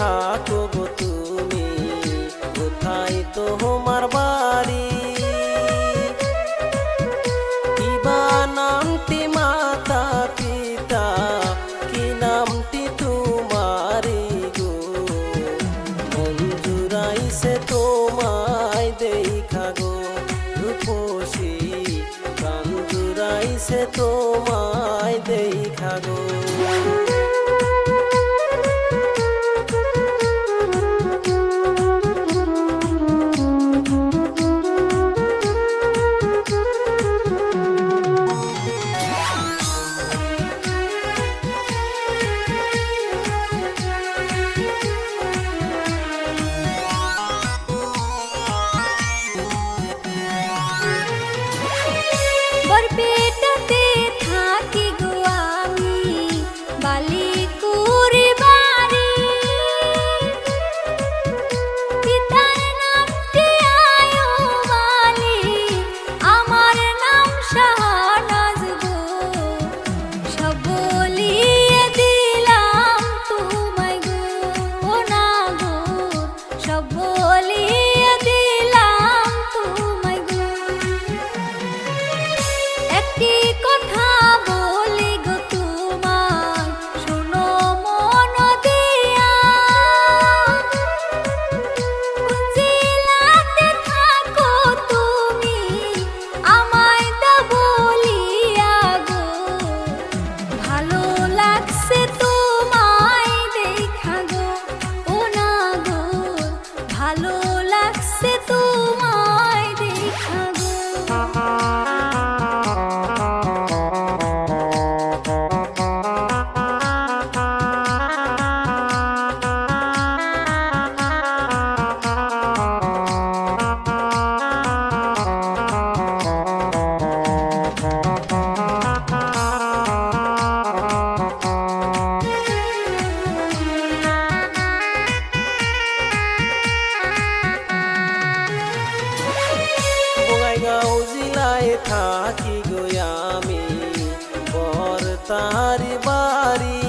থাকো গো তুমি, কোথায় তোমার বাড়ি? কিবা নামটি মাতা পিতা, কি নামটি তোমারি গো? মন জুড়াইছে তোমায় দেখা গো রূপসী, প্রাণ জুড়াইছে তোমায় দেখা গো। বরপেটাতে থাকি গো আমি, বালিকুড়ি বাড়ি। পিতার নামটি আয়ো বালি, আমার নাম শাহনাজ গো। সব বলিয়ে দিলাম তোমায় গো, ও না গো, সব বলিয়ে দিলাম তোমায় গো। একটি কথা বলি গো তোমায়, শোনো মন দিয়া। কোন জেলাতে থাকো তুমি, আমায় দাও বলিয়া গো। ভালো লাগছে তোমায় দেখা গো, ও না গো, ভালো লাগছে তোমায় দেখা গো। বঙাইগাঁও জিলায় থাকি গো আমি, বর তাহারি বাড়ি।